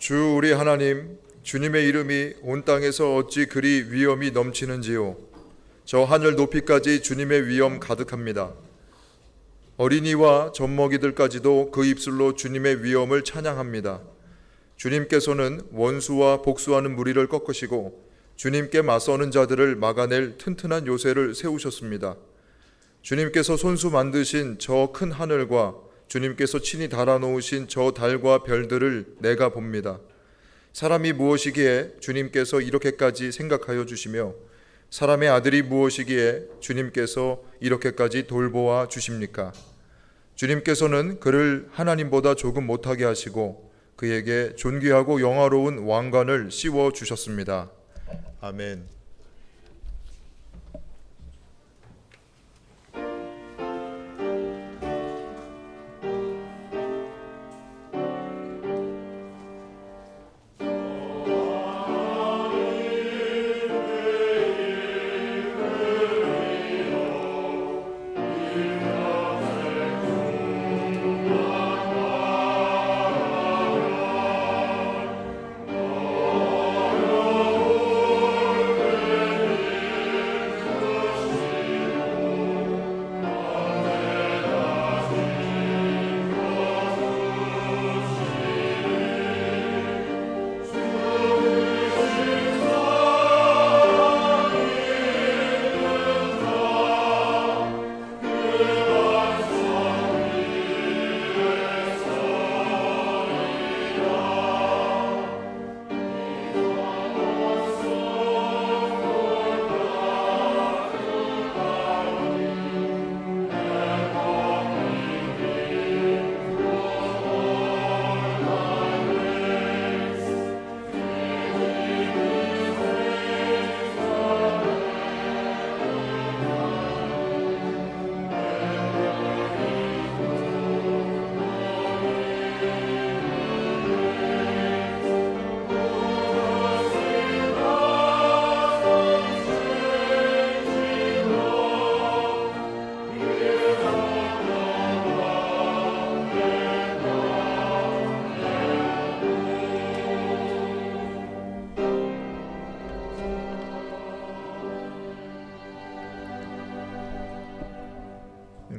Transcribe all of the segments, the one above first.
주 우리 하나님, 주님의 이름이 온 땅에서 어찌 그리 위엄이 넘치는지요. 저 하늘 높이까지 주님의 위엄 가득합니다. 어린이와 젖먹이들까지도 그 입술로 주님의 위엄을 찬양합니다. 주님께서는 원수와 복수하는 무리를 꺾으시고 주님께 맞서는 자들을 막아낼 튼튼한 요새를 세우셨습니다. 주님께서 손수 만드신 저 큰 하늘과 주님께서 친히 달아놓으신 저 달과 별들을 내가 봅니다. 사람이 무엇이기에 주님께서 이렇게까지 생각하여 주시며 사람의 아들이 무엇이기에 주님께서 이렇게까지 돌보아 주십니까? 주님께서는 그를 하나님보다 조금 못하게 하시고 그에게 존귀하고 영화로운 왕관을 씌워 주셨습니다. 아멘.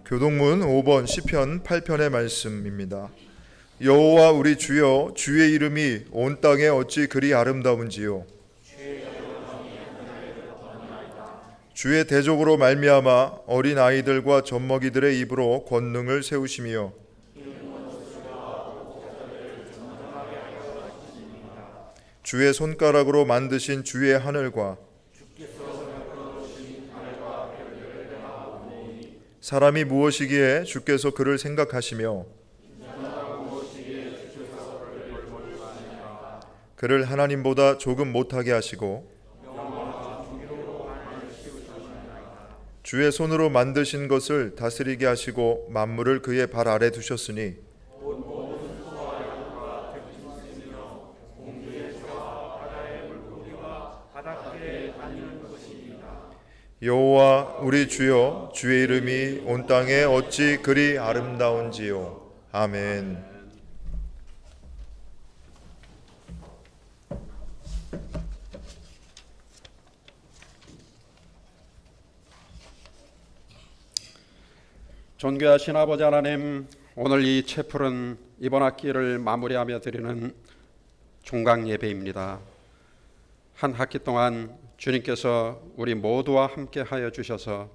교동문 5번 시편 8편의 말씀입니다. 여호와 우리 주여, 주의 이름이 온 땅에 어찌 그리 아름다운지요. 주의 대적으로 말미암아 어린 아이들과 젖먹이들의 입으로 권능을 세우시며 주의 손가락으로 만드신 주의 하늘과 사람이 무엇이기에 주께서 그를 생각하시며 그를 하나님보다 조금 못하게 하시고 주의 손으로 만드신 것을 다스리게 하시고 만물을 그의 발 아래 두셨으니 여호와 우리 주여, 주의 이름이 온 땅에 어찌 그리 아름다운지요. 아멘. 존귀하신 아버지 하나님, 오늘 이 채플은 이번 학기를 마무리하며 드리는 종강 예배입니다. 한 학기 동안 주님께서 우리 모두와 함께 하여 주셔서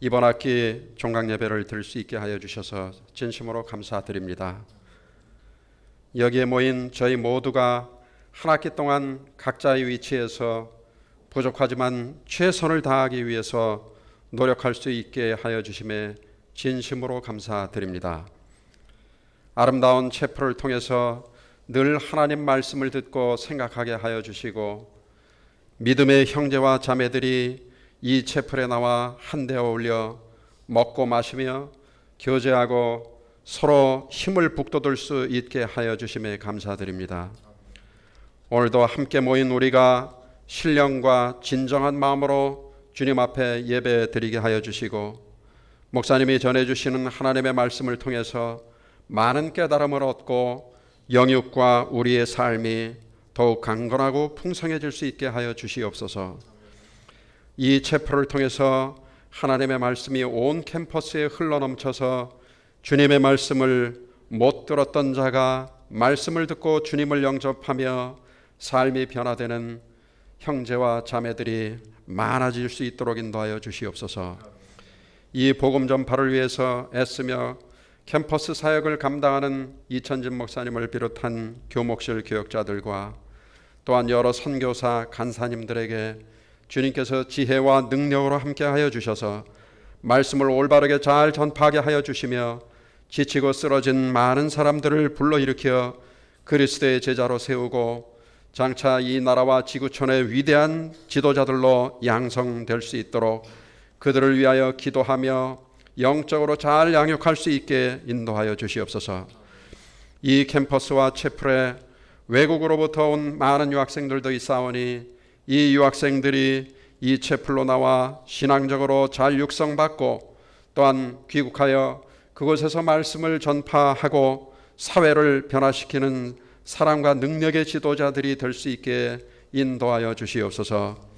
이번 학기 종강 예배를 드릴 수 있게 하여 주셔서 진심으로 감사드립니다. 여기에 모인 저희 모두가 한 학기 동안 각자의 위치에서 부족하지만 최선을 다하기 위해서 노력할 수 있게 하여 주심에 진심으로 감사드립니다. 아름다운 채플을 통해서 늘 하나님 말씀을 듣고 생각하게 하여 주시고 믿음의 형제와 자매들이 이 채플에 나와 한데 어울려 먹고 마시며 교제하고 서로 힘을 북돋을 수 있게 하여 주심에 감사드립니다. 오늘도 함께 모인 우리가 신령과 진정한 마음으로 주님 앞에 예배 드리게 하여 주시고 목사님이 전해주시는 하나님의 말씀을 통해서 많은 깨달음을 얻고 영육과 우리의 삶이 더욱 강건하고 풍성해질 수 있게 하여 주시옵소서. 이 체포를 통해서 하나님의 말씀이 온 캠퍼스에 흘러넘쳐서 주님의 말씀을 못 들었던 자가 말씀을 듣고 주님을 영접하며 삶이 변화되는 형제와 자매들이 많아질 수 있도록 인도하여 주시옵소서. 이 복음 전파를 위해서 애쓰며 캠퍼스 사역을 감당하는 이천진 목사님을 비롯한 교목실 교역자들과 또한 여러 선교사 간사님들에게 주님께서 지혜와 능력으로 함께하여 주셔서 말씀을 올바르게 잘 전파하게 하여 주시며 지치고 쓰러진 많은 사람들을 불러일으켜 그리스도의 제자로 세우고 장차 이 나라와 지구촌의 위대한 지도자들로 양성될 수 있도록 그들을 위하여 기도하며 영적으로 잘 양육할 수 있게 인도하여 주시옵소서. 이 캠퍼스와 채플에 외국으로부터 온 많은 유학생들도 있사오니 이 유학생들이 이 채플로 나와 신앙적으로 잘 육성받고 또한 귀국하여 그곳에서 말씀을 전파하고 사회를 변화시키는 사랑과 능력의 지도자들이 될 수 있게 인도하여 주시옵소서.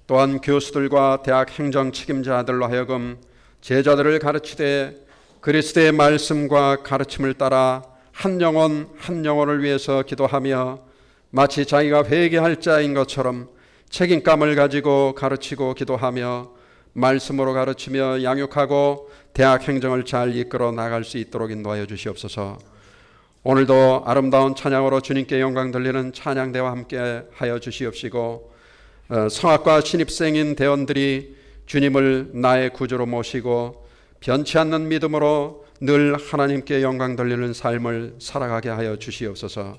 또한 교수들과 대학 행정 책임자들로 하여금 제자들을 가르치되 그리스도의 말씀과 가르침을 따라 한 영혼 한 영혼을 위해서 기도하며 마치 자기가 회개할 자인 것처럼 책임감을 가지고 가르치고 기도하며 말씀으로 가르치며 양육하고 대학 행정을 잘 이끌어 나갈 수 있도록 인도하여 주시옵소서. 오늘도 아름다운 찬양으로 주님께 영광 돌리는 찬양대와 함께 하여 주시옵시고 성악과 신입생인 대원들이 주님을 나의 구주로 모시고 변치 않는 믿음으로 늘 하나님께 영광 돌리는 삶을 살아가게 하여 주시옵소서.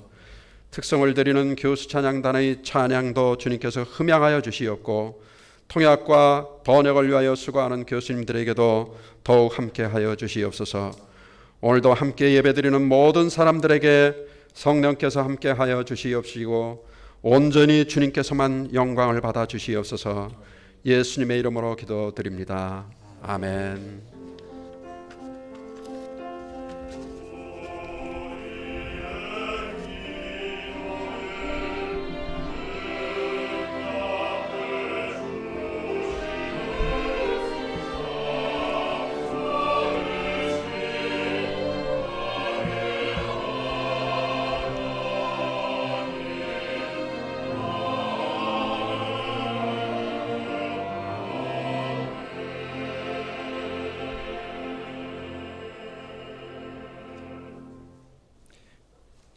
특성을 드리는 교수 찬양단의 찬양도 주님께서 흠양하여 주시옵고 통역과 번역을 위하여 수고하는 교수님들에게도 더욱 함께하여 주시옵소서. 오늘도 함께 예배드리는 모든 사람들에게 성령께서 함께하여 주시옵시고 온전히 주님께서만 영광을 받아 주시옵소서. 예수님의 이름으로 기도드립니다. 아멘.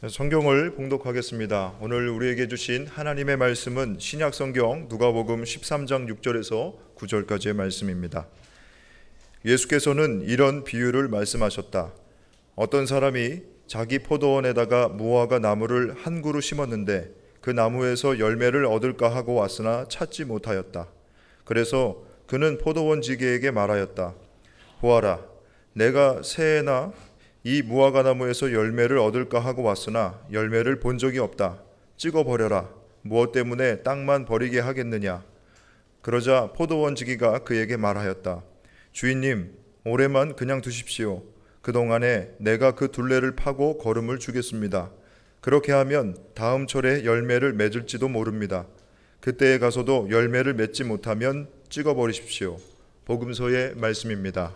성경을 봉독하겠습니다. 오늘 우리에게 주신 하나님의 말씀은 신약성경 누가복음 13장 6절에서 9절까지의 말씀입니다. 예수께서는 이런 비유를 말씀하셨다. 어떤 사람이 자기 포도원에다가 무화과 나무를 한 그루 심었는데 그 나무에서 열매를 얻을까 하고 왔으나 찾지 못하였다. 그래서 그는 포도원 지기에게 말하였다. 보아라, 내가 새해나 이 무화과 나무에서 열매를 얻을까 하고 왔으나 열매를 본 적이 없다. 찍어버려라. 무엇 때문에 땅만 버리게 하겠느냐. 그러자 포도원 지기가 그에게 말하였다. 주인님, 올해만 그냥 두십시오. 그동안에 내가 그 둘레를 파고 거름을 주겠습니다. 그렇게 하면 다음 철에 열매를 맺을지도 모릅니다. 그때에 가서도 열매를 맺지 못하면 찍어버리십시오. 복음서의 말씀입니다.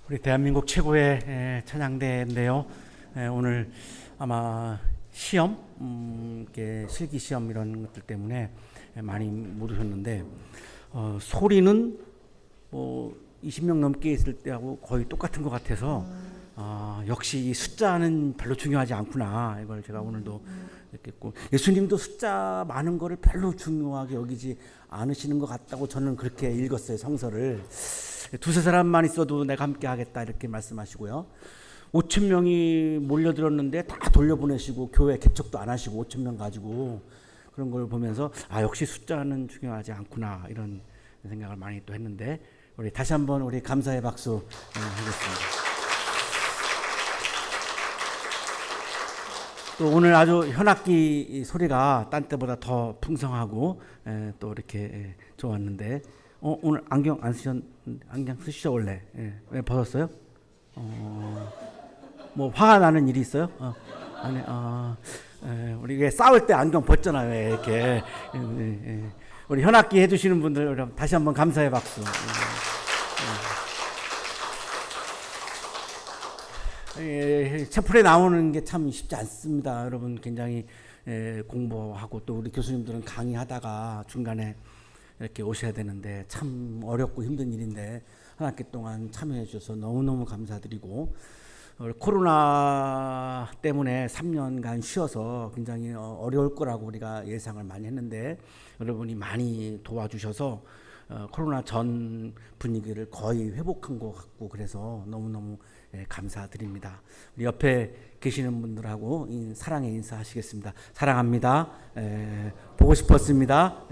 우리 대한민국 최고의 찬양대인데요. 오늘 아마 시험, 이렇게 실기 시험 이런 것들 때문에 많이 못 오셨는데 소리는 20명 넘게 있을 때하고 거의 똑같은 것 같아서 역시 이 숫자는 별로 중요하지 않구나, 이걸 제가 오늘도 느꼈고, 예수님도 숫자 많은 거를 별로 중요하게 여기지 않으시는 것 같다고 저는 그렇게 읽었어요, 성서를. 두세 사람만 있어도 내가 함께 하겠다 이렇게 말씀하시고요. 5천 명이 몰려들었는데 다 돌려보내시고 교회 개척도 안 하시고 5천 명 가지고, 그런 걸 보면서 역시 숫자는 중요하지 않구나 이런 생각을 많이 또 했는데, 우리 다시 한번 우리 감사의 박수 하겠습니다. 또 오늘 아주 현악기 소리가 딴 때보다 더 풍성하고 또 이렇게 좋았는데, 오늘 안경 안 안경 쓰시죠 원래? 왜 벗었어요? 뭐 화가 나는 일이 있어요? 아니, 우리 왜 싸울 때 안경 벗잖아요, 왜 이렇게. 우리 현악기 해주시는 분들 다시 한번 감사의 박수. 채플에 나오는 게 참 쉽지 않습니다. 여러분 굉장히 공부하고 또 우리 교수님들은 강의하다가 중간에 이렇게 오셔야 되는데 참 어렵고 힘든 일인데 한 학기 동안 참여해 주셔서 너무너무 감사드리고, 코로나 때문에 3년간 쉬어서 굉장히 어려울 거라고 우리가 예상을 많이 했는데 여러분이 많이 도와주셔서 코로나 전 분위기를 거의 회복한 것 같고, 그래서 너무너무 감사드립니다. 우리 옆에 계시는 분들하고 사랑의 인사하시겠습니다. 사랑합니다. 보고 싶었습니다.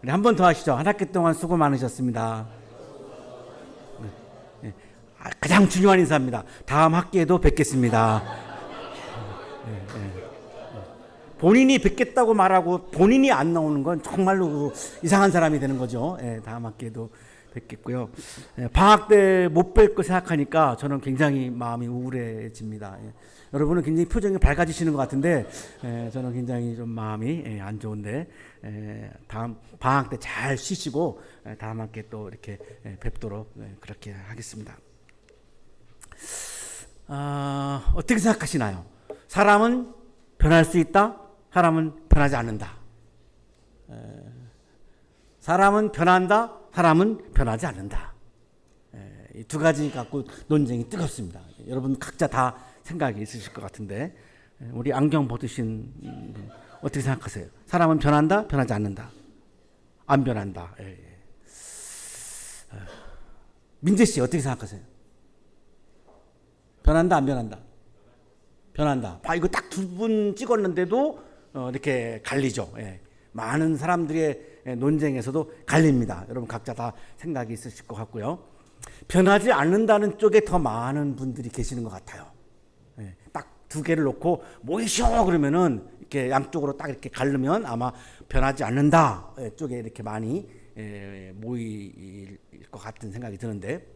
우리 한 번 더 하시죠. 한 학기 동안 수고 많으셨습니다. 가장 중요한 인사입니다. 다음 학기에도 뵙겠습니다. 본인이 뵙겠다고 말하고 본인이 안 나오는 건 정말로 이상한 사람이 되는 거죠. 다음 학기에도 뵙겠고요. 방학 때 못 뵐 거 생각하니까 저는 굉장히 마음이 우울해집니다. 여러분은 굉장히 표정이 밝아지시는 것 같은데 저는 굉장히 좀 마음이 안 좋은데, 다음 방학 때 잘 쉬시고 다음 학기에 또 이렇게 뵙도록 그렇게 하겠습니다. 어떻게 생각하시나요? 사람은 변할 수 있다, 사람은 변하지 않는다. 사람은 변한다, 사람은 변하지 않는다. 이 두 가지 갖고 논쟁이 뜨겁습니다. 여러분 각자 다 생각이 있으실 것 같은데, 우리 안경 벗으신 분 어떻게 생각하세요? 사람은 변한다, 변하지 않는다. 안 변한다. 민재 씨 어떻게 생각하세요? 변한다, 안 변한다? 변한다. 이거 딱 두 분 찍었는데도 이렇게 갈리죠. 많은 사람들의 논쟁에서도 갈립니다. 여러분 각자 다 생각이 있으실 것 같고요. 변하지 않는다는 쪽에 더 많은 분들이 계시는 것 같아요. 딱 두 개를 놓고 모이셔 그러면은 이렇게 양쪽으로 딱 이렇게 가르면 아마 변하지 않는다 쪽에 이렇게 많이 모일 것 같은 생각이 드는데,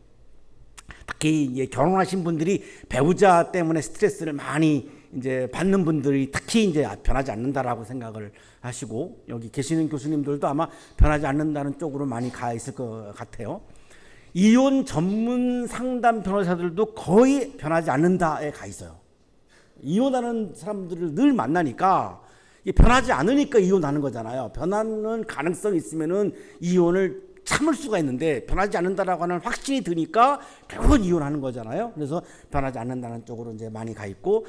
특히 결혼하신 분들이 배우자 때문에 스트레스를 많이 이제 받는 분들이 특히 이제 변하지 않는다라고 생각을 하시고, 여기 계시는 교수님들도 아마 변하지 않는다는 쪽으로 많이 가 있을 것 같아요. 이혼 전문 상담 변호사들도 거의 변하지 않는다에 가 있어요. 이혼하는 사람들을 늘 만나니까 변하지 않으니까 이혼하는 거잖아요. 변하는 가능성이 있으면은 이혼을 참을 수가 있는데 변하지 않는다라고 하는 확신이 드니까 결국은 이혼하는 거잖아요. 그래서 변하지 않는다는 쪽으로 이제 많이 가 있고,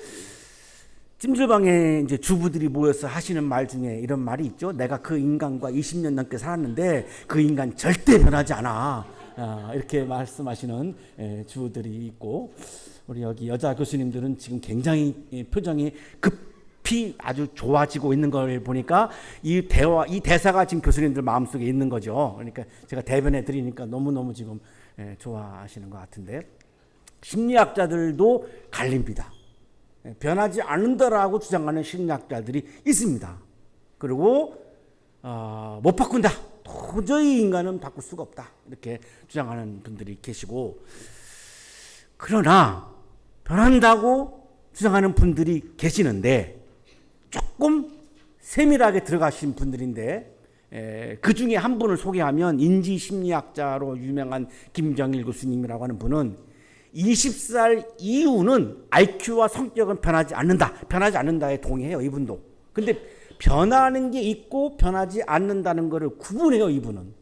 찜질방에 이제 주부들이 모여서 하시는 말 중에 이런 말이 있죠. 내가 그 인간과 20년 넘게 살았는데 그 인간 절대 변하지 않아. 이렇게 말씀하시는 주부들이 있고, 우리 여기 여자 교수님들은 지금 굉장히 표정이 급히 아주 좋아지고 있는 걸 보니까 이 대사가 지금 교수님들 마음속에 있는 거죠. 그러니까 제가 대변해 드리니까 너무너무 지금 좋아하시는 것 같은데, 심리학자들도 갈립니다. 변하지 않는다라고 주장하는 심리학자들이 있습니다. 그리고 못 바꾼다, 도저히 인간은 바꿀 수가 없다, 이렇게 주장하는 분들이 계시고, 그러나 변한다고 주장하는 분들이 계시는데 조금 세밀하게 들어가신 분들인데 그 중에 한 분을 소개하면 인지심리학자로 유명한 김경일 교수님이라고 하는 분은 20살 이후는 IQ와 성격은 변하지 않는다. 변하지 않는다에 동의해요. 이분도. 근데 변하는 게 있고 변하지 않는다는 것을 구분해요. 이분은.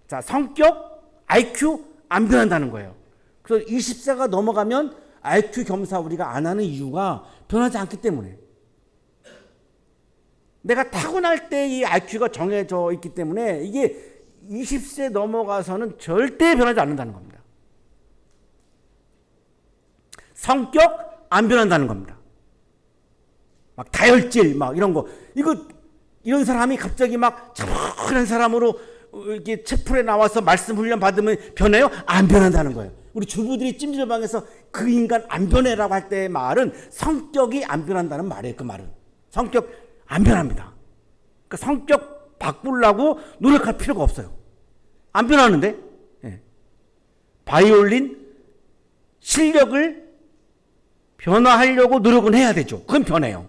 자, 성격, IQ 안 변한다는 거예요. 그래서 20세가 넘어가면 IQ 겸사 우리가 안 하는 이유가 변하지 않기 때문에. 내가 타고날 때 이 IQ가 정해져 있기 때문에 이게 20세 넘어가서는 절대 변하지 않는다는 겁니다. 성격 안 변한다는 겁니다. 막 다혈질 막 이런 거. 이런 사람이 갑자기 막 차분한 사람으로 이렇게 채플에 나와서 말씀 훈련 받으면 변해요? 안 변한다는 거예요. 우리 주부들이 찜질방에서 그 인간 안 변해라고 할 때의 말은 성격이 안 변한다는 말이에요. 그 말은. 성격 안 변합니다. 그러니까 성격 바꾸려고 노력할 필요가 없어요. 안 변하는데. 예. 바이올린 실력을 변화하려고 노력은 해야 되죠. 그건 변해요.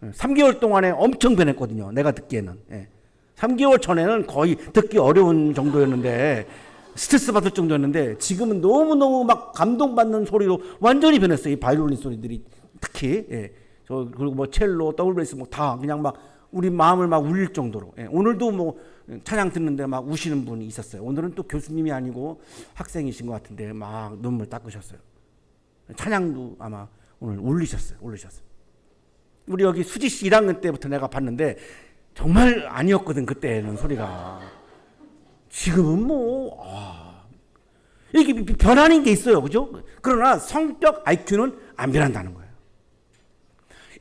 3개월 동안에 엄청 변했거든요. 내가 듣기에는. 예. 3개월 전에는 거의 듣기 어려운 정도였는데 스트레스 받을 정도였는데 지금은 너무너무 막 감동받는 소리로 완전히 변했어요. 이 바이올린 소리들이 특히. 예. 그리고 뭐 첼로, 더블 베이스 뭐 다 그냥 막 우리 마음을 막 울릴 정도로. 예. 오늘도 뭐 찬양 듣는데 막 우시는 분이 있었어요. 오늘은 또 교수님이 아니고 학생이신 것 같은데 막 눈물 닦으셨어요. 찬양도 아마 오늘 울리셨어요. 우리 여기 수지 씨 1학년 때부터 내가 봤는데 정말 아니었거든. 그때는 소리가. 지금은 뭐 이게 변하는 게 있어요. 그죠? 그러나 성격 IQ는 안 변한다는 거예요.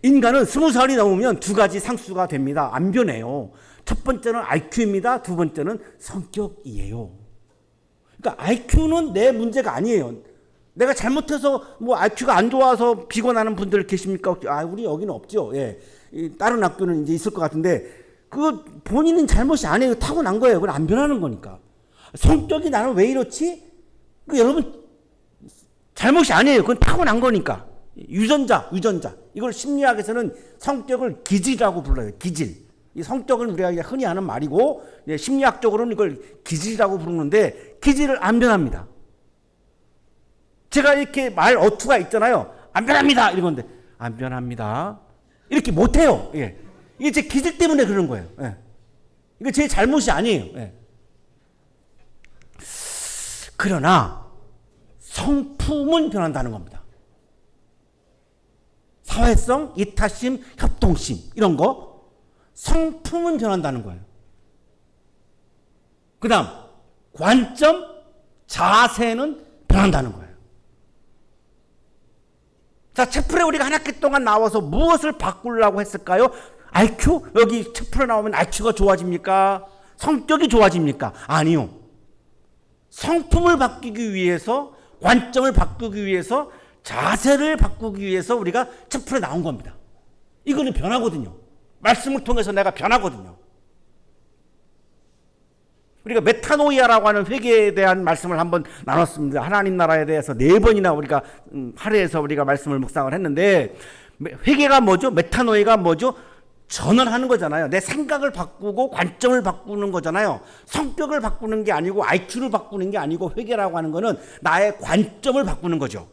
인간은 20살이 넘으면 두 가지 상수가 됩니다. 안 변해요. 첫 번째는 IQ입니다. 두 번째는 성격이에요. 그러니까 IQ는 내 문제가 아니에요. 내가 잘못해서 뭐 IQ가 안 좋아서 비관하는 분들 계십니까? 우리 여기는 없죠. 예. 다른 학교는 이제 있을 것 같은데 그거 본인은 잘못이 아니에요. 타고난 거예요. 그건 안 변하는 거니까. 성격이 나는 왜 이렇지? 여러분 잘못이 아니에요. 그건 타고난 거니까. 유전자. 이걸 심리학에서는 성격을 기질이라고 불러요. 기질. 이 성격은 우리가 흔히 하는 말이고 심리학적으로는 이걸 기질이라고 부르는데 기질을 안 변합니다. 제가 이렇게 말 어투가 있잖아요. 안 변합니다. 이러는데 안 변합니다. 이렇게 못해요. 예. 이게 제 기질 때문에 그런 거예요. 예. 이거 제 잘못이 아니에요. 예. 그러나 성품은 변한다는 겁니다. 사회성, 이타심, 협동심 이런 거 성품은 변한다는 거예요. 그 다음 관점, 자세는 변한다는 거예요. 자, 채플에 우리가 한 학기 동안 나와서 무엇을 바꾸려고 했을까요? IQ? 여기 채플에 나오면 IQ가 좋아집니까? 성격이 좋아집니까? 아니요. 성품을 바꾸기 위해서, 관점을 바꾸기 위해서, 자세를 바꾸기 위해서 우리가 채플에 나온 겁니다. 이거는 변하거든요. 말씀을 통해서 내가 변하거든요. 우리가 메타노이아라고 하는 회개에 대한 말씀을 한번 나눴습니다. 하나님 나라에 대해서 4번이나 우리가 하루에서 우리가 말씀을 묵상을 했는데 회개가 뭐죠? 메타노이아가 뭐죠? 전환하는 거잖아요. 내 생각을 바꾸고 관점을 바꾸는 거잖아요. 성격을 바꾸는 게 아니고 IQ를 바꾸는 게 아니고 회개라고 하는 거는 나의 관점을 바꾸는 거죠.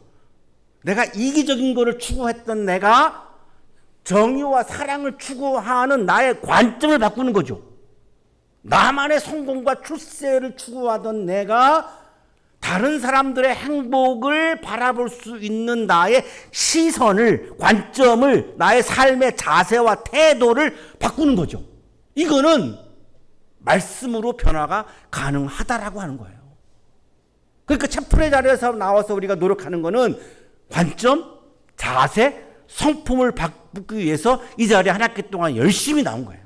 내가 이기적인 거를 추구했던 내가 정의와 사랑을 추구하는 나의 관점을 바꾸는 거죠. 나만의 성공과 출세를 추구하던 내가 다른 사람들의 행복을 바라볼 수 있는 나의 시선을, 관점을, 나의 삶의 자세와 태도를 바꾸는 거죠. 이거는 말씀으로 변화가 가능하다라고 하는 거예요. 그러니까 채플의 자리에서 나와서 우리가 노력하는 거는 관점, 자세, 성품을 바꾸기 위해서 이 자리에 한 학기 동안 열심히 나온 거예요.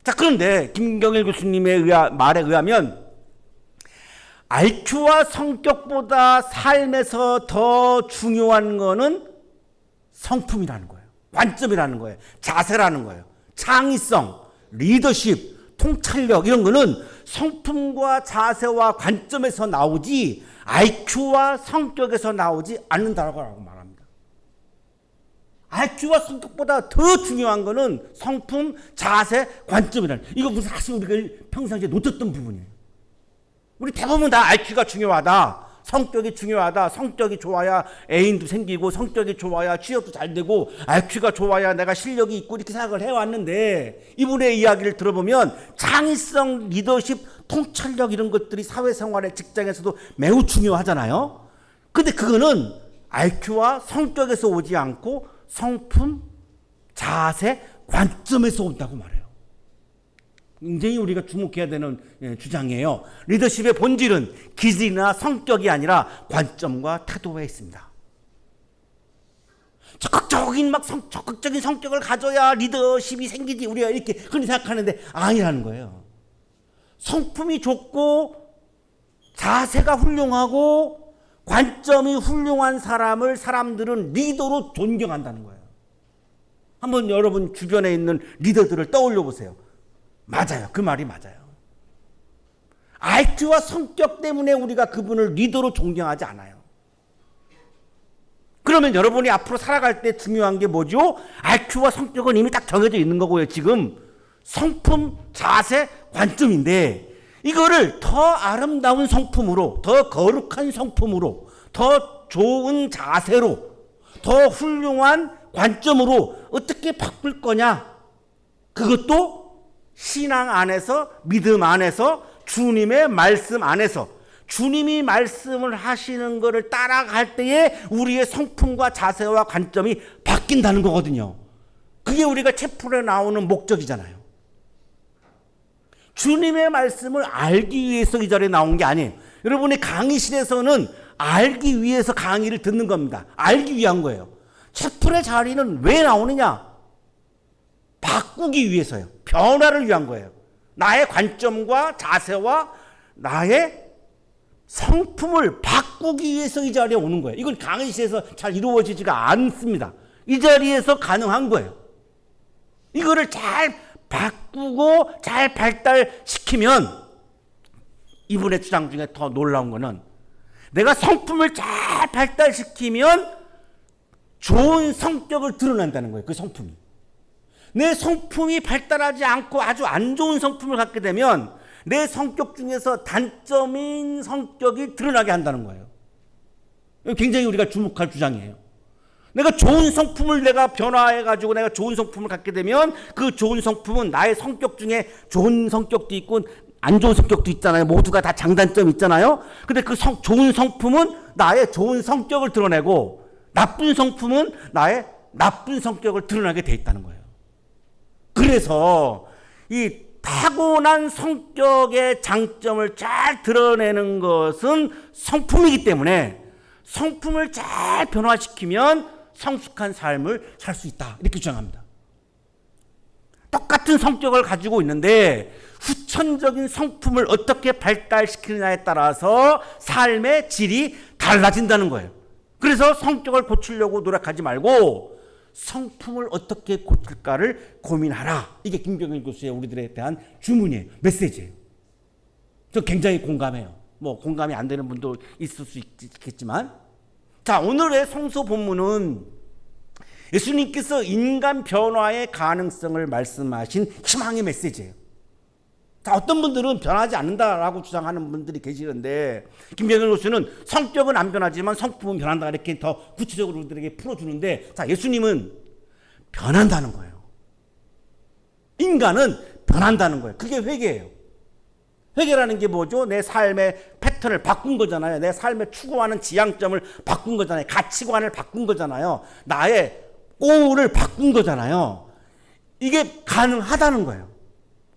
자, 그런데 김경일 교수님의 말에 의하면 IQ와 성격보다 삶에서 더 중요한 거는 성품이라는 거예요. 관점이라는 거예요. 자세라는 거예요. 창의성, 리더십, 통찰력 이런 거는 성품과 자세와 관점에서 나오지 IQ와 성격에서 나오지 않는다고 말합니다. IQ와 성격보다 더 중요한 거는 성품, 자세, 관점이라는, 이거 사실 우리가 평상시에 놓쳤던 부분이에요. 우리 대부분 다 IQ가 중요하다, 성격이 중요하다, 성격이 좋아야 애인도 생기고 성격이 좋아야 취업도 잘 되고 IQ가 좋아야 내가 실력이 있고 이렇게 생각을 해왔는데, 이분의 이야기를 들어보면 창의성, 리더십, 통찰력 이런 것들이 사회생활의 직장에서도 매우 중요하잖아요. 근데 그거는 IQ와 성격에서 오지 않고 성품, 자세, 관점에서 온다고 말해요. 굉장히 우리가 주목해야 되는 주장이에요. 리더십의 본질은 기질이나 성격이 아니라 관점과 태도에 있습니다. 적극적인 성격을 가져야 리더십이 생기지, 우리가 이렇게 흔히 생각하는데 아니라는 거예요. 성품이 좋고 자세가 훌륭하고 관점이 훌륭한 사람을 사람들은 리더로 존경한다는 거예요. 한번 여러분 주변에 있는 리더들을 떠올려 보세요. 맞아요. 그 말이 맞아요. IQ와 성격 때문에 우리가 그분을 리더로 존경하지 않아요. 그러면 여러분이 앞으로 살아갈 때 중요한 게 뭐죠? IQ와 성격은 이미 딱 정해져 있는 거고요. 지금 성품, 자세, 관점인데, 이거를 더 아름다운 성품으로, 더 거룩한 성품으로, 더 좋은 자세로, 더 훌륭한 관점으로 어떻게 바꿀 거냐? 그것도 신앙 안에서, 믿음 안에서, 주님의 말씀 안에서, 주님이 말씀을 하시는 것을 따라갈 때에 우리의 성품과 자세와 관점이 바뀐다는 거거든요. 그게 우리가 채플에 나오는 목적이잖아요. 주님의 말씀을 알기 위해서 이 자리에 나온 게 아니에요. 여러분의 강의실에서는 알기 위해서 강의를 듣는 겁니다. 알기 위한 거예요. 채플의 자리는 왜 나오느냐? 바꾸기 위해서요. 변화를 위한 거예요. 나의 관점과 자세와 나의 성품을 바꾸기 위해서 이 자리에 오는 거예요. 이건 강의실에서 잘 이루어지지가 않습니다. 이 자리에서 가능한 거예요. 이거를 잘 바꾸고 잘 발달시키면, 이분의 주장 중에 더 놀라운 거는, 내가 성품을 잘 발달시키면 좋은 성격을 드러낸다는 거예요. 그 성품이. 내 성품이 발달하지 않고 아주 안 좋은 성품을 갖게 되면 내 성격 중에서 단점인 성격이 드러나게 한다는 거예요. 굉장히 우리가 주목할 주장이에요. 내가 좋은 성품을 내가 변화해가지고 내가 좋은 성품을 갖게 되면 그 좋은 성품은 나의 성격 중에 좋은 성격도 있고 안 좋은 성격도 있잖아요. 모두가 다 장단점이 있잖아요. 근데 그 좋은 성품은 나의 좋은 성격을 드러내고 나쁜 성품은 나의 나쁜 성격을 드러나게 돼 있다는 거예요. 그래서 이 타고난 성격의 장점을 잘 드러내는 것은 성품이기 때문에 성품을 잘 변화시키면 성숙한 삶을 살 수 있다, 이렇게 주장합니다. 똑같은 성격을 가지고 있는데 후천적인 성품을 어떻게 발달시키느냐에 따라서 삶의 질이 달라진다는 거예요. 그래서 성격을 고치려고 노력하지 말고 성품을 어떻게 고칠까를 고민하라. 이게 김병일 교수의 우리들에 대한 주문이에요. 메시지예요. 저 굉장히 공감해요. 뭐 공감이 안 되는 분도 있을 수 있겠지만, 자, 오늘의 성서 본문은 예수님께서 인간 변화의 가능성을 말씀하신 희망의 메시지예요. 자, 어떤 분들은 변하지 않는다라고 주장하는 분들이 계시는데, 김병일 교수는 성격은 안 변하지만 성품은 변한다, 이렇게 더 구체적으로 우리들에게 풀어주는데, 자, 예수님은 변한다는 거예요. 인간은 변한다는 거예요. 그게 회개예요. 회개라는 게 뭐죠? 내 삶의 패턴을 바꾼 거잖아요. 내 삶의 추구하는 지향점을 바꾼 거잖아요. 가치관을 바꾼 거잖아요. 나의 오를 바꾼 거잖아요. 이게 가능하다는 거예요.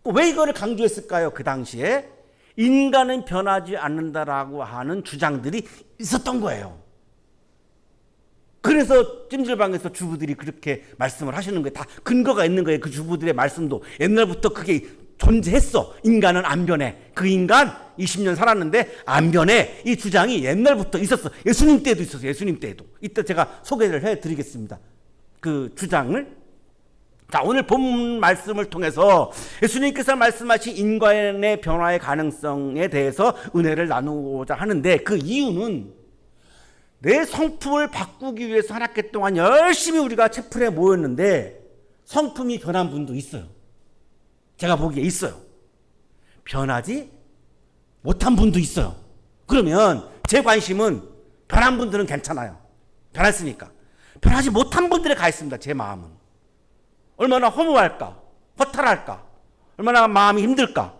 왜 이거를 강조했을까요? 그 당시에 인간은 변하지 않는다라고 하는 주장들이 있었던 거예요. 그래서 찜질방에서 주부들이 그렇게 말씀을 하시는 거예요. 다 근거가 있는 거예요. 그 주부들의 말씀도 옛날부터 그게 존재했어. 인간은 안 변해. 그 인간 20년 살았는데 안 변해. 이 주장이 옛날부터 있었어. 예수님 때도 있었어요. 예수님 때도. 이때 제가 소개를 해드리겠습니다. 그 주장을. 자, 오늘 본 말씀을 통해서 예수님께서 말씀하신 인간의 변화의 가능성에 대해서 은혜를 나누고자 하는데, 그 이유는 내 성품을 바꾸기 위해서 한 학기 동안 열심히 우리가 채플에 모였는데 성품이 변한 분도 있어요. 제가 보기에 있어요. 변하지 못한 분도 있어요. 그러면 제 관심은 변한 분들은 괜찮아요. 변했으니까. 변하지 못한 분들에 가 있습니다. 제 마음은. 얼마나 허무할까? 허탈할까? 얼마나 마음이 힘들까?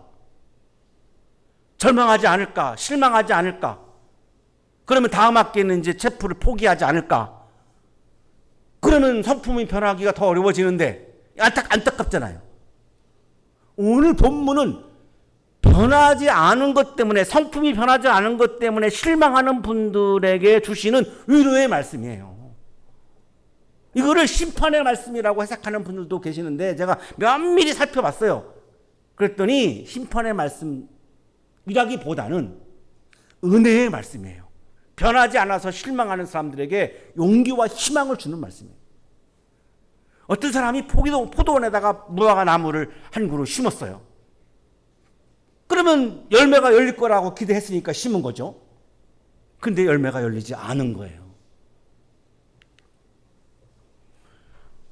절망하지 않을까? 실망하지 않을까? 그러면 다음 학기에는 이제 채플을 포기하지 않을까? 그러면 성품이 변하기가 더 어려워지는데 안타깝잖아요. 오늘 본문은 변하지 않은 것 때문에, 성품이 변하지 않은 것 때문에 실망하는 분들에게 주시는 위로의 말씀이에요. 이거를 심판의 말씀이라고 해석하는 분들도 계시는데 제가 면밀히 살펴봤어요. 그랬더니 심판의 말씀이라기보다는 은혜의 말씀이에요. 변하지 않아서 실망하는 사람들에게 용기와 희망을 주는 말씀이에요. 어떤 사람이 포도원에다가 무화과 나무를 한 그루 심었어요. 그러면 열매가 열릴 거라고 기대했으니까 심은 거죠. 근데 열매가 열리지 않은 거예요.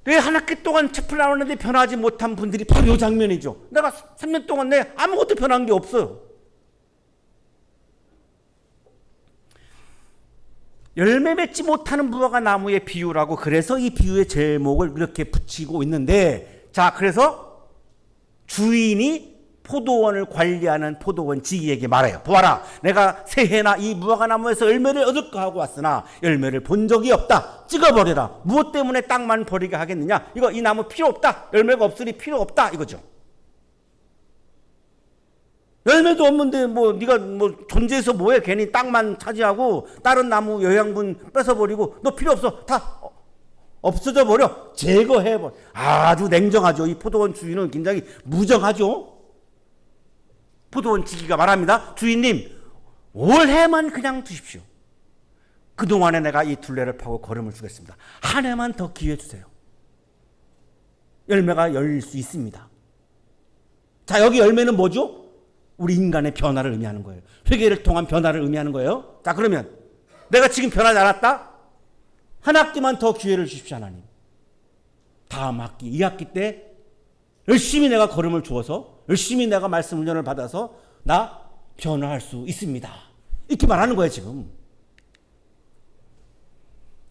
내 한 학기 동안 채플 나오는데 변하지 못한 분들이 바로 이 장면이죠. 내가 3년 동안 내 아무것도 변한 게 없어요. 열매 맺지 못하는 무화과 나무의 비유라고, 그래서 이 비유의 제목을 이렇게 붙이고 있는데, 자, 그래서 주인이 포도원을 관리하는 포도원 지기에게 말해요. 보아라, 내가 새해나 이 무화과 나무에서 열매를 얻을까 하고 왔으나 열매를 본 적이 없다. 찍어버려라. 무엇 때문에 땅만 버리게 하겠느냐? 이 나무 필요 없다. 열매가 없으니 필요 없다. 이거죠. 열매도 없는데 네가 존재해서 뭐해? 괜히 땅만 차지하고 다른 나무 영양분 뺏어버리고 너 필요 없어. 다 없어져 버려. 제거해버려. 아주 냉정하죠. 이 포도원 주인은 굉장히 무정하죠. 포도원 지기가 말합니다. 주인님, 올해만 그냥 두십시오. 그동안에 내가 이 둘레를 파고 걸음을 주겠습니다. 한 해만 더 기회 주세요. 열매가 열릴 수 있습니다. 자, 여기 열매는 뭐죠? 우리 인간의 변화를 의미하는 거예요. 회개를 통한 변화를 의미하는 거예요. 자, 그러면 내가 지금 변하지 않았다? 한 학기만 더 기회를 주십시오, 하나님. 다음 학기, 이 학기 때 열심히 내가 걸음을 주어서 열심히 내가 말씀 훈련을 받아서 나 변화할 수 있습니다. 이렇게 말하는 거예요, 지금.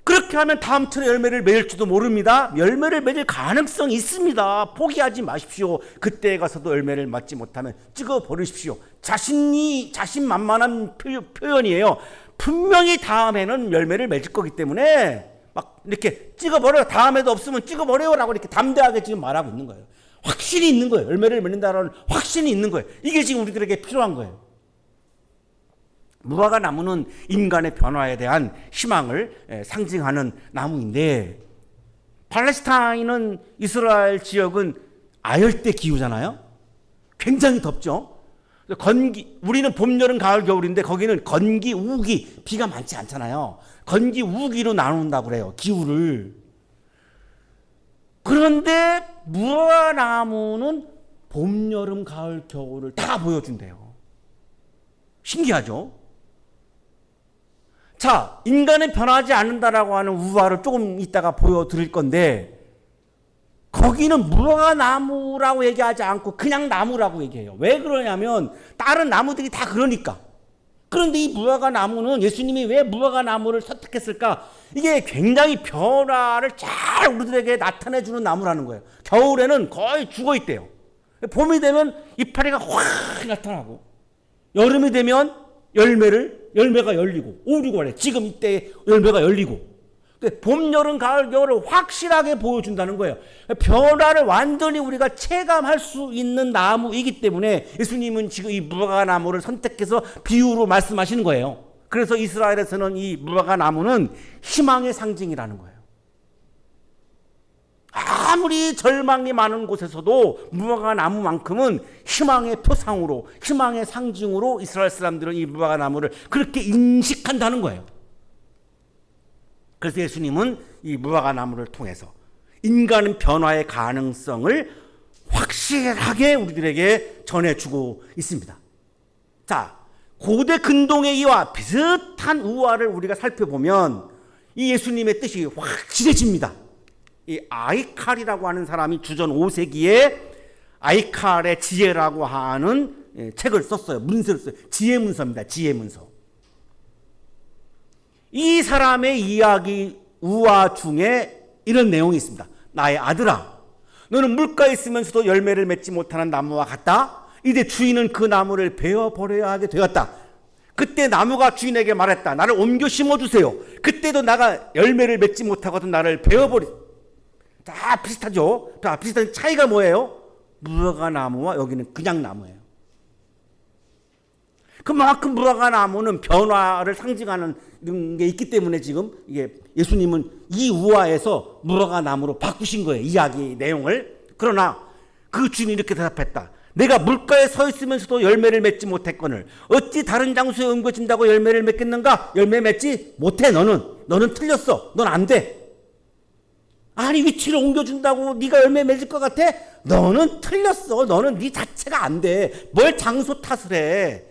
그렇게 하면 다음 틀에 열매를 맺을지도 모릅니다. 열매를 맺을 가능성이 있습니다. 포기하지 마십시오. 그때에 가서도 열매를 맺지 못하면 찍어버리십시오. 자신만만한 표현이에요. 분명히 다음에는 열매를 맺을 거기 때문에 막 이렇게 찍어버려요. 다음에도 없으면 찍어버려요라고 이렇게 담대하게 지금 말하고 있는 거예요. 확신이 있는 거예요. 열매를 맺는다는 확신이 있는 거예요. 이게 지금 우리들에게 필요한 거예요. 무화과 나무는 인간의 변화에 대한 희망을 상징하는 나무인데, 팔레스타인은, 이스라엘 지역은 아열대 기후잖아요. 굉장히 덥죠. 우리는 봄, 여름, 가을, 겨울인데 거기는 건기, 우기, 비가 많지 않잖아요. 건기, 우기로 나눈다고 그래요, 기후를. 그런데 무화과 나무는 봄, 여름, 가을, 겨울을 다 보여준대요. 신기하죠? 자, 인간은 변하지 않는다라고 하는 우화를 조금 이따가 보여드릴 건데, 거기는 무화과 나무라고 얘기하지 않고 그냥 나무라고 얘기해요. 왜 그러냐면 다른 나무들이 다 그러니까. 그런데 이 무화과 나무는, 예수님이 왜 무화과 나무를 선택했을까? 이게 굉장히 변화를 잘 우리들에게 나타내주는 나무라는 거예요. 겨울에는 거의 죽어 있대요. 봄이 되면 이파리가 확 나타나고, 여름이 되면 열매가 열리고, 5, 6월에 지금 이때 열매가 열리고, 봄, 여름, 가을, 겨울을 확실하게 보여준다는 거예요. 변화를 완전히 우리가 체감할 수 있는 나무이기 때문에 예수님은 지금 이 무화과 나무를 선택해서 비유로 말씀하시는 거예요. 그래서 이스라엘에서는 이 무화과 나무는 희망의 상징이라는 거예요. 아무리 절망이 많은 곳에서도 무화과 나무만큼은 희망의 표상으로, 희망의 상징으로 이스라엘 사람들은 이 무화과 나무를 그렇게 인식한다는 거예요. 그래서 예수님은 이 무화과 나무를 통해서 인간은 변화의 가능성을 확실하게 우리들에게 전해주고 있습니다. 자, 고대 근동의 이와 비슷한 우화를 우리가 살펴보면 이 예수님의 뜻이 확실해집니다. 이 아이칼이라고 하는 사람이 주전 5세기에 아이칼의 지혜라고 하는 책을 썼어요. 문서를 썼어요. 지혜문서입니다. 지혜문서. 이 사람의 이야기 우화 중에 이런 내용이 있습니다. 나의 아들아, 너는 물가에 있으면서도 열매를 맺지 못하는 나무와 같다. 이제 주인은 그 나무를 베어버려야 하게 되었다. 그때 나무가 주인에게 말했다. 나를 옮겨 심어주세요. 그때도 나가 열매를 맺지 못하거든 나를 베어버리. 다 비슷하죠. 다 비슷한 차이가 뭐예요? 무화과 나무와 여기는 그냥 나무예요. 그만큼 무화과 나무는 변화를 상징하는 게 있기 때문에 지금 이게 예수님은 이 우화에서 무화과 나무로 바꾸신 거예요. 이야기 내용을. 그러나 그 주인이 이렇게 대답했다. 내가 물가에 서 있으면서도 열매를 맺지 못했거늘 어찌 다른 장소에 옮겨진다고 열매를 맺겠는가? 열매 맺지 못해. 너는 틀렸어. 넌 안 돼. 아니 위치를 옮겨준다고 네가 열매 맺을 것 같아? 너는 틀렸어. 너는 네 자체가 안 돼. 뭘 장소 탓을 해?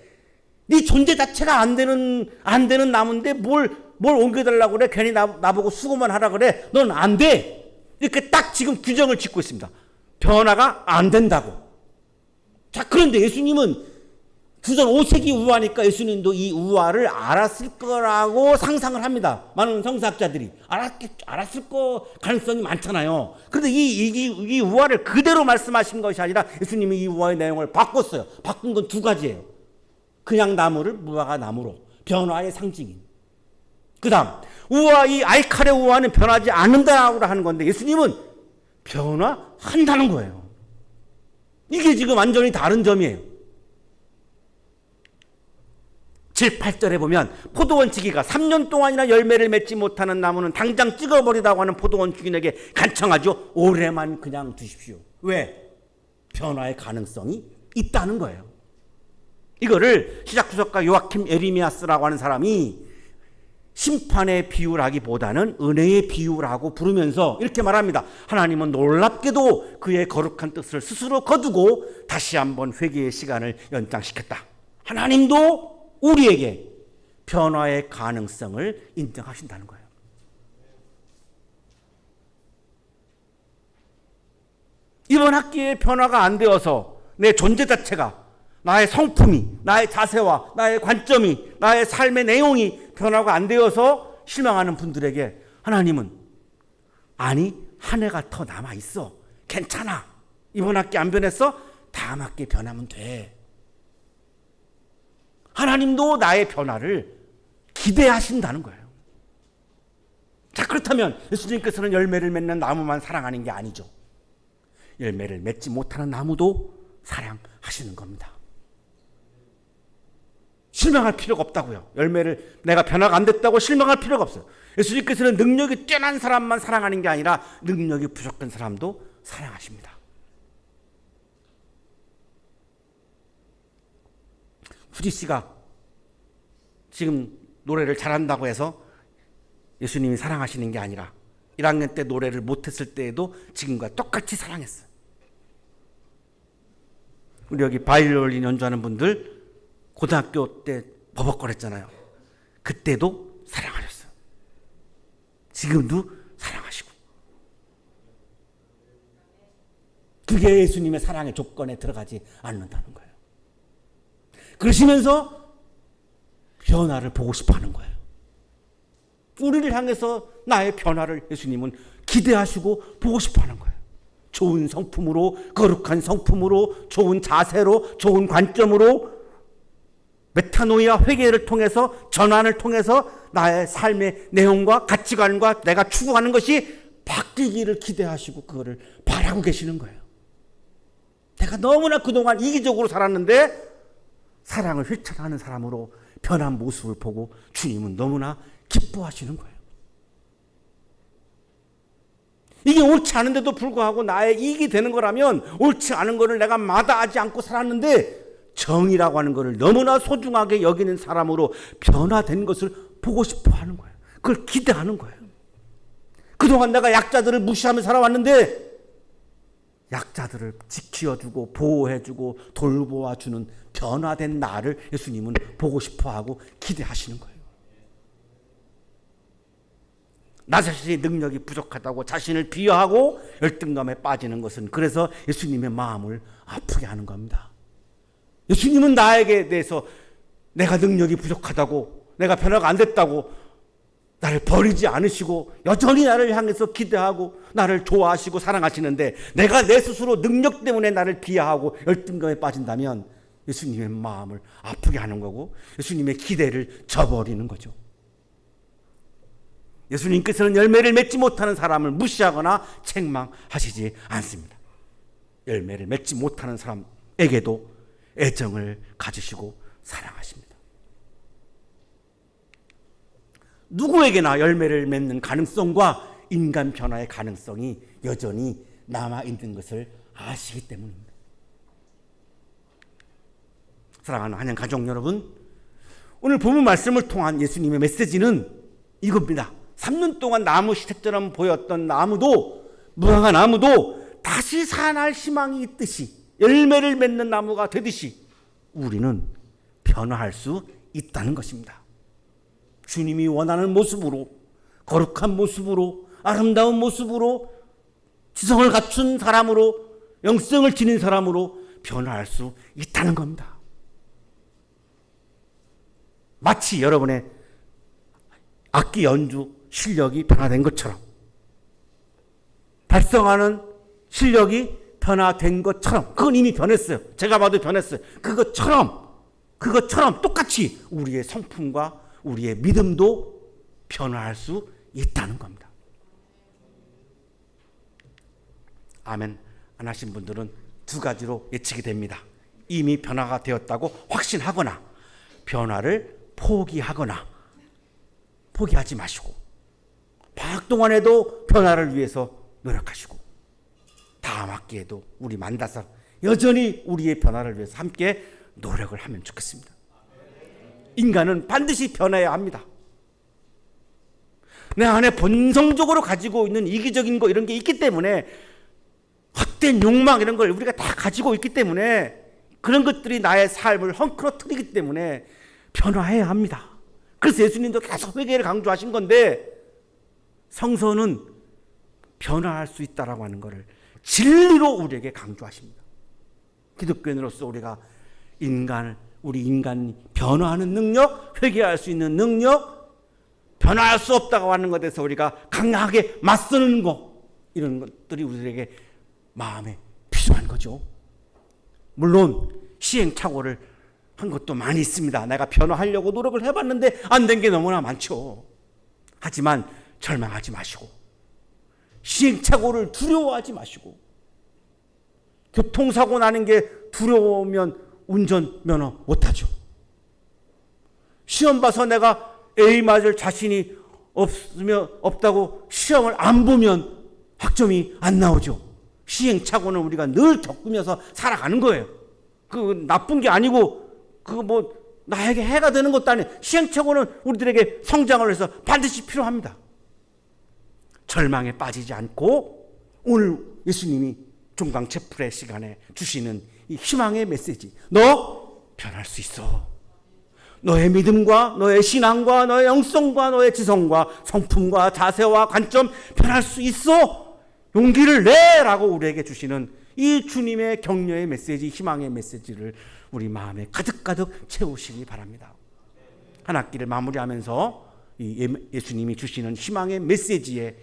네 존재 자체가 안 되는 나무인데 뭘 옮겨달라고 그래? 괜히 나보고 수고만 하라 그래? 넌 안 돼. 이렇게 딱 지금 규정을 짓고 있습니다. 변화가 안 된다고. 자, 그런데 예수님은 주전 5세기 우화니까 예수님도 이 우화를 알았을 거라고 상상을 합니다. 많은 성사학자들이 알았을 거 가능성이 많잖아요. 그런데 이 우화를 그대로 말씀하신 것이 아니라 예수님이 이 우화의 내용을 바꿨어요. 바꾼 건 두 가지예요. 그냥 나무를 무화과 나무로, 변화의 상징인. 그 다음 우화, 이 아이칼의 우화는 변하지 않는다고 하는 건데 예수님은 변화한다는 거예요. 이게 지금 완전히 다른 점이에요. 7, 8절에 보면 포도원 지기가 3년 동안이나 열매를 맺지 못하는 나무는 당장 찍어버리라고 하는 포도원 주인에게 간청하죠. 올해만 그냥 두십시오. 왜? 변화의 가능성이 있다는 거예요. 이거를 시작주석가 요아킴 에리미아스라고 하는 사람이 심판의 비유라기보다는 은혜의 비유라고 부르면서 이렇게 말합니다. 하나님은 놀랍게도 그의 거룩한 뜻을 스스로 거두고 다시 한번 회개의 시간을 연장시켰다. 하나님도 우리에게 변화의 가능성을 인정하신다는 거예요. 이번 학기에 변화가 안 되어서 내 존재 자체가, 나의 성품이, 나의 자세와 나의 관점이, 나의 삶의 내용이 변화가 안 되어서 실망하는 분들에게 하나님은 아니, 한 해가 더 남아있어. 괜찮아. 이번 학기 안 변했어? 다음 학기 변하면 돼. 하나님도 나의 변화를 기대하신다는 거예요. 자, 그렇다면 예수님께서는 열매를 맺는 나무만 사랑하는 게 아니죠. 열매를 맺지 못하는 나무도 사랑하시는 겁니다. 실망할 필요가 없다고요. 열매를 내가 변화가 안 됐다고 실망할 필요가 없어요. 예수님께서는 능력이 뛰어난 사람만 사랑하는 게 아니라 능력이 부족한 사람도 사랑하십니다. 후지 씨가 지금 노래를 잘한다고 해서 예수님이 사랑하시는 게 아니라 1학년 때 노래를 못했을 때에도 지금과 똑같이 사랑했어요. 우리 여기 바이올린 연주하는 분들 고등학교 때 버벅거렸잖아요. 그때도 사랑하셨어요. 지금도 사랑하시고. 그게 예수님의 사랑의 조건에 들어가지 않는다는 거예요. 그러시면서 변화를 보고 싶어 하는 거예요. 우리를 향해서 나의 변화를 예수님은 기대하시고 보고 싶어 하는 거예요. 좋은 성품으로, 거룩한 성품으로, 좋은 자세로, 좋은 관점으로 메타노이아 회개를 통해서, 전환을 통해서 나의 삶의 내용과 가치관과 내가 추구하는 것이 바뀌기를 기대하시고 그거를 바라고 계시는 거예요. 내가 너무나 그동안 이기적으로 살았는데 사랑을 휘청하는 사람으로 변한 모습을 보고 주님은 너무나 기뻐하시는 거예요. 이게 옳지 않은데도 불구하고 나의 이익이 되는 거라면 옳지 않은 거를 내가 마다하지 않고 살았는데 정의라고 하는 것을 너무나 소중하게 여기는 사람으로 변화된 것을 보고 싶어 하는 거예요. 그걸 기대하는 거예요. 그동안 내가 약자들을 무시하며 살아왔는데 약자들을 지켜주고 보호해주고 돌보아주는 변화된 나를 예수님은 보고 싶어하고 기대하시는 거예요. 나 자신의 능력이 부족하다고 자신을 비하하고 열등감에 빠지는 것은 그래서 예수님의 마음을 아프게 하는 겁니다. 예수님은 나에게 대해서 내가 능력이 부족하다고, 내가 변화가 안 됐다고 나를 버리지 않으시고 여전히 나를 향해서 기대하고 나를 좋아하시고 사랑하시는데, 내가 내 스스로 능력 때문에 나를 비하하고 열등감에 빠진다면 예수님의 마음을 아프게 하는 거고 예수님의 기대를 저버리는 거죠. 예수님께서는 열매를 맺지 못하는 사람을 무시하거나 책망하시지 않습니다. 열매를 맺지 못하는 사람에게도 애정을 가지시고 사랑하십니다. 누구에게나 열매를 맺는 가능성과 인간 변화의 가능성이 여전히 남아있는 것을 아시기 때문입니다. 사랑하는 한양 가족 여러분, 오늘 본문 말씀을 통한 예수님의 메시지는 이겁니다. 3년 동안 나무 시체처럼 보였던 나무도, 무화과 나무도 다시 살아날 희망이 있듯이, 열매를 맺는 나무가 되듯이 우리는 변화할 수 있다는 것입니다. 주님이 원하는 모습으로, 거룩한 모습으로, 아름다운 모습으로, 지성을 갖춘 사람으로, 영성을 지닌 사람으로 변화할 수 있다는 겁니다. 마치 여러분의 악기 연주 실력이 변화된 것처럼, 발성하는 실력이 변화된 것처럼, 그건 이미 변했어요. 제가 봐도 변했어요. 그것처럼 똑같이 우리의 성품과 우리의 믿음도 변화할 수 있다는 겁니다. 아멘 안 하신 분들은 두 가지로 예측이 됩니다. 이미 변화가 되었다고 확신하거나, 변화를 포기하지 마시고, 방학 동안에도 변화를 위해서 노력하시고, 다음 학기에도 우리 만나서 여전히 우리의 변화를 위해서 함께 노력을 하면 좋겠습니다. 인간은 반드시 변해야 합니다. 내 안에 본성적으로 가지고 있는 이기적인 거, 이런 게 있기 때문에, 헛된 욕망 이런 걸 우리가 다 가지고 있기 때문에, 그런 것들이 나의 삶을 헝클어뜨리기 때문에 변화해야 합니다. 그래서 예수님도 계속 회개를 강조하신 건데, 성서는 변화할 수 있다라고 하는 것을 진리로 우리에게 강조하십니다. 기독교인으로서 우리가 우리 인간이 변화하는 능력, 회개할 수 있는 능력, 변화할 수 없다고 하는 것에 대해서 우리가 강하게 맞서는 것, 이런 것들이 우리에게 마음에 필요한 거죠. 물론 시행착오를 한 것도 많이 있습니다. 내가 변화하려고 노력을 해봤는데 안 된 게 너무나 많죠. 하지만 절망하지 마시고, 시행착오를 두려워하지 마시고, 교통사고 나는 게 두려우면 운전면허 못하죠. 시험 봐서 내가 A 맞을 자신이 없다고 시험을 안 보면 학점이 안 나오죠. 시행착오는 우리가 늘 겪으면서 살아가는 거예요. 그 나쁜 게 아니고, 그거 뭐 나에게 해가 되는 것도 아니에요. 시행착오는 우리들에게 성장을 해서 반드시 필요합니다. 절망에 빠지지 않고, 오늘 예수님이 종강 채플의 시간에 주시는 이 희망의 메시지, 너 변할 수 있어. 너의 믿음과 너의 신앙과 너의 영성과 너의 지성과 성품과 자세와 관점 변할 수 있어. 용기를 내라고 우리에게 주시는 이 주님의 격려의 메시지, 희망의 메시지를 우리 마음에 가득가득 채우시기 바랍니다. 한 학기를 마무리하면서 이 예수님이 주시는 희망의 메시지에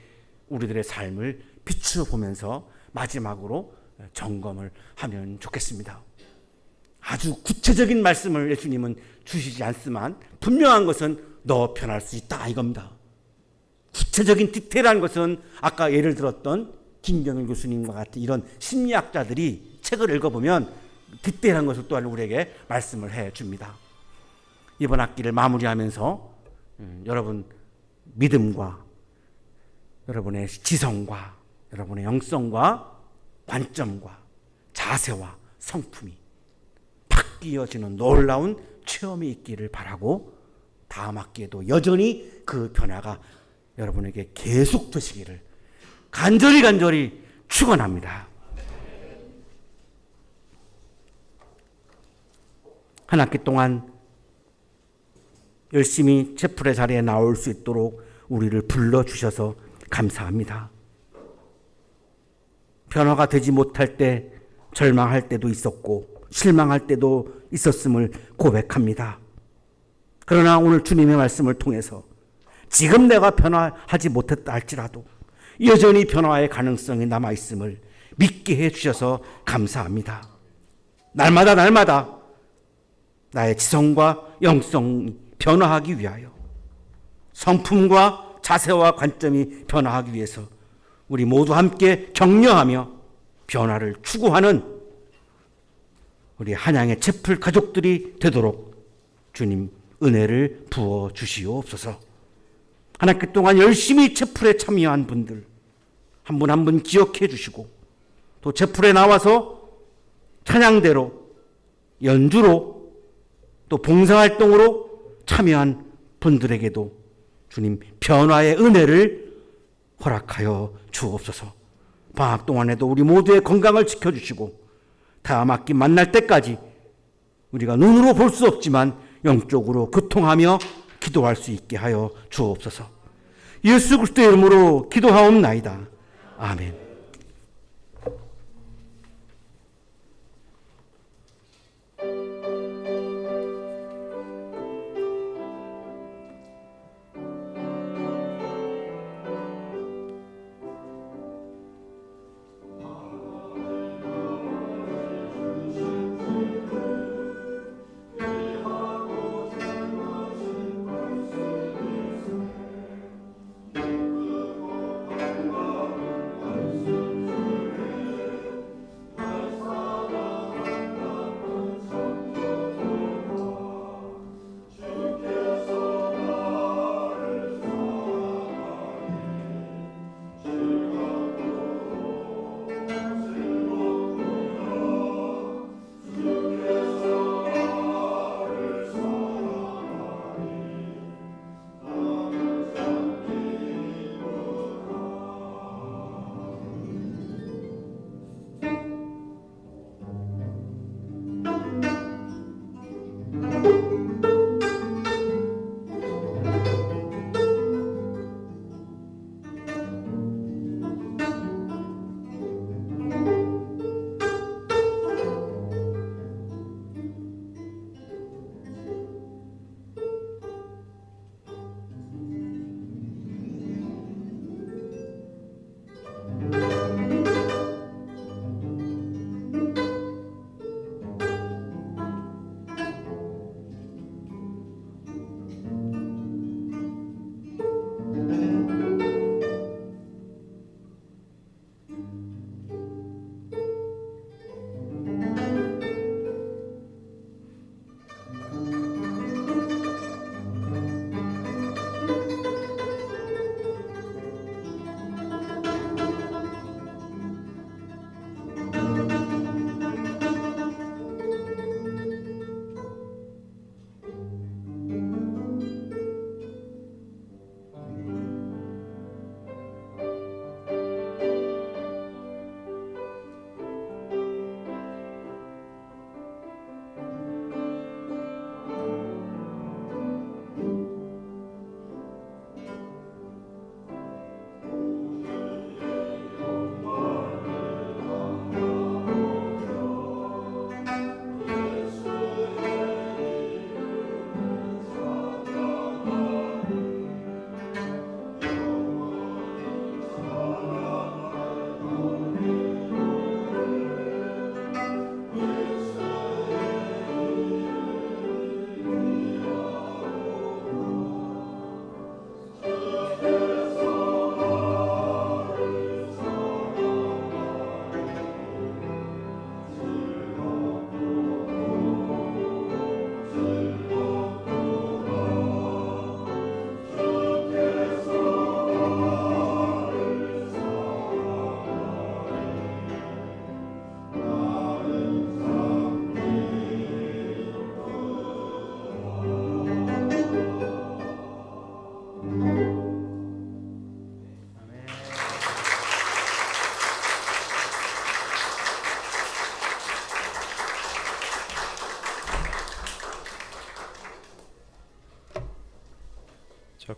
우리들의 삶을 비추어 보면서 마지막으로 점검을 하면 좋겠습니다. 아주 구체적인 말씀을 예수님은 주시지 않지만 분명한 것은 너 변할 수 있다 이겁니다. 구체적인 디테일한 것은 아까 예를 들었던 김경일 교수님과 같은 이런 심리학자들이 책을 읽어보면 디테일한 것을 또한 우리에게 말씀을 해줍니다. 이번 학기를 마무리하면서 여러분 믿음과 여러분의 지성과 여러분의 영성과 관점과 자세와 성품이 바뀌어지는 놀라운 체험이 있기를 바라고, 다음 학기에도 여전히 그 변화가 여러분에게 계속 되시기를 간절히 축원합니다. 한 학기 동안 열심히 채플의 자리에 나올 수 있도록 우리를 불러주셔서 감사합니다. 변화가 되지 못할 때 절망할 때도 있었고 실망할 때도 있었음을 고백합니다. 그러나 오늘 주님의 말씀을 통해서 지금 내가 변화하지 못했다 할지라도 여전히 변화의 가능성이 남아있음을 믿게 해주셔서 감사합니다. 날마다 나의 지성과 영성이 변화하기 위하여 성품과 자세와 관점이 변화하기 위해서 우리 모두 함께 격려하며 변화를 추구하는 우리 한양의 채플 가족들이 되도록 주님 은혜를 부어 주시옵소서. 한 학기 동안 열심히 채플에 참여한 분들 한 분 한 분 기억해 주시고 또 채플에 나와서 찬양대로 연주로 또 봉사활동으로 참여한 분들에게도 주님 변화의 은혜를 허락하여 주옵소서. 방학 동안에도 우리 모두의 건강을 지켜주시고 다음 학기 만날 때까지 우리가 눈으로 볼 수 없지만 영적으로 교통하며 기도할 수 있게 하여 주옵소서. 예수 그리스도의 이름으로 기도하옵나이다. 아멘.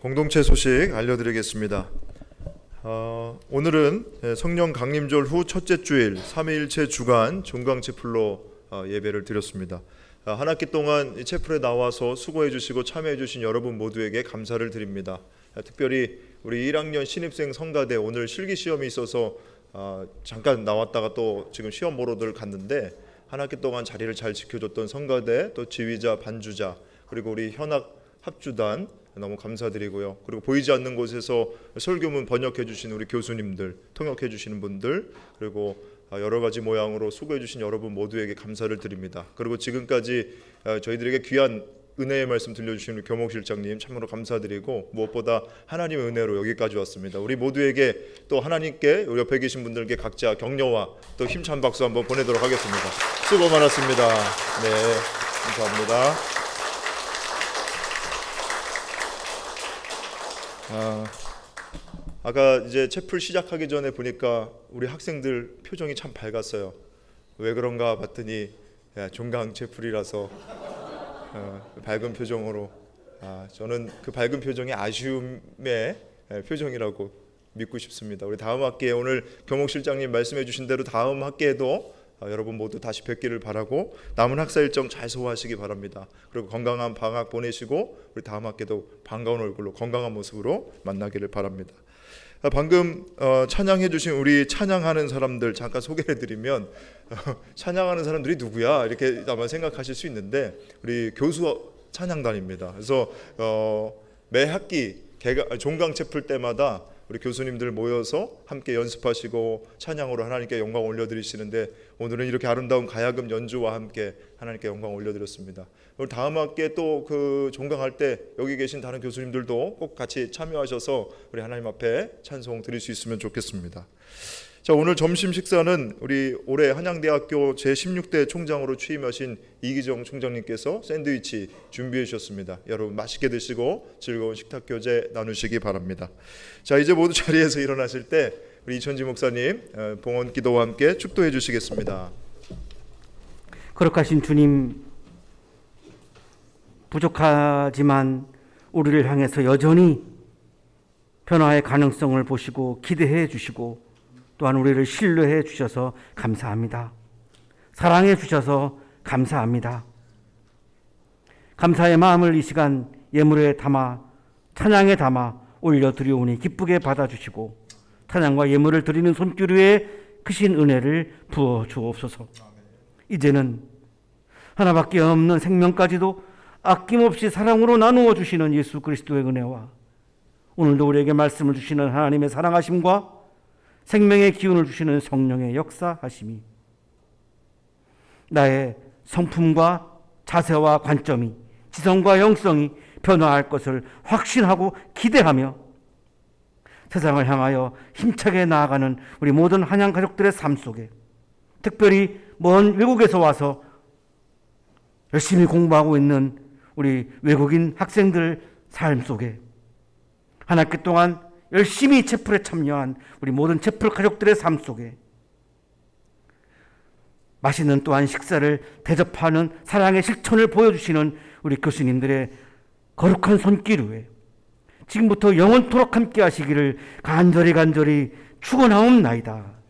공동체 소식 알려드리겠습니다. 오늘은 성령 강림절 후 첫째 주일 3.1체 주간 종강체풀로 예배를 드렸습니다. 한 학기 동안 이 체풀에 나와서 수고해 주시고 참여해 주신 여러분 모두에게 감사를 드립니다. 특별히 우리 1학년 신입생 성가대 오늘 실기시험이 있어서 잠깐 나왔다가 또 지금 시험 보러들 갔는데 한 학기 동안 자리를 잘 지켜줬던 성가대, 또 지휘자, 반주자, 그리고 우리 현악 합주단 너무 감사드리고요. 그리고 보이지 않는 곳에서 설교문 번역해 주신 우리 교수님들, 통역해 주시는 분들, 그리고 여러 가지 모양으로 수고해 주신 여러분 모두에게 감사를 드립니다. 그리고 지금까지 저희들에게 귀한 은혜의 말씀 들려주신 우리 교목실장님 참으로 감사드리고, 무엇보다 하나님의 은혜로 여기까지 왔습니다. 우리 모두에게 또 하나님께 우리 옆에 계신 분들께 각자 격려와 또 힘찬 박수 한번 보내도록 하겠습니다. 수고 많았습니다. 네, 감사합니다. 아까 이제 채플 시작하기 전에 보니까 우리 학생들 표정이 참 밝았어요. 왜 그런가 봤더니 종강 채플이라서 밝은 표정으로, 저는 그 밝은 표정이 아쉬움의 표정이라고 믿고 싶습니다. 우리 다음 학기에 오늘 교목실장님 말씀해 주신 대로 다음 학기에도 여러분 모두 다시 뵙기를 바라고, 남은 학사 일정 잘 소화하시기 바랍니다. 그리고 건강한 방학 보내시고 우리 다음 학기도 반가운 얼굴로 건강한 모습으로 만나기를 바랍니다. 방금 찬양해 주신 우리 찬양하는 사람들 잠깐 소개해 드리면, 찬양하는 사람들이 누구야 이렇게 아마 생각하실 수 있는데 우리 교수 찬양단입니다. 그래서 매 학기 종강 채플 때마다 우리 교수님들 모여서 함께 연습하시고 찬양으로 하나님께 영광 올려드리시는데, 오늘은 이렇게 아름다운 가야금 연주와 함께 하나님께 영광 올려드렸습니다. 오늘 다음 학기에 또 그 종강할 때 여기 계신 다른 교수님들도 꼭 같이 참여하셔서 우리 하나님 앞에 찬송 드릴 수 있으면 좋겠습니다. 자, 오늘 점심 식사는 우리 올해 한양대학교 제16대 총장으로 취임하신 이기정 총장님께서 샌드위치 준비해 주셨습니다. 여러분 맛있게 드시고 즐거운 식탁 교제 나누시기 바랍니다. 자, 이제 모두 자리에서 일어나실 때 우리 이천지 목사님 봉헌 기도와 함께 축도해 주시겠습니다. 거룩하신 주님, 부족하지만 우리를 향해서 여전히 변화의 가능성을 보시고 기대해 주시고, 또한 우리를 신뢰해 주셔서 감사합니다. 사랑해 주셔서 감사합니다. 감사의 마음을 이 시간 예물에 담아 찬양에 담아 올려드리오니 기쁘게 받아주시고, 찬양과 예물을 드리는 손길 위에 크신 은혜를 부어 주옵소서. 이제는 하나밖에 없는 생명까지도 아낌없이 사랑으로 나누어 주시는 예수 그리스도의 은혜와, 오늘도 우리에게 말씀을 주시는 하나님의 사랑하심과 생명의 기운을 주시는 성령의 역사하심이 나의 성품과 자세와 관점이, 지성과 영성이 변화할 것을 확신하고 기대하며 세상을 향하여 힘차게 나아가는 우리 모든 한양 가족들의 삶 속에, 특별히 먼 외국에서 와서 열심히 공부하고 있는 우리 외국인 학생들 삶 속에, 한 학기 동안 열심히 채플에 참여한 우리 모든 채플 가족들의 삶 속에, 맛있는 또한 식사를 대접하는 사랑의 실천을 보여주시는 우리 교수님들의 거룩한 손길 위에 지금부터 영원토록 함께 하시기를 간절히 축원하옵나이다.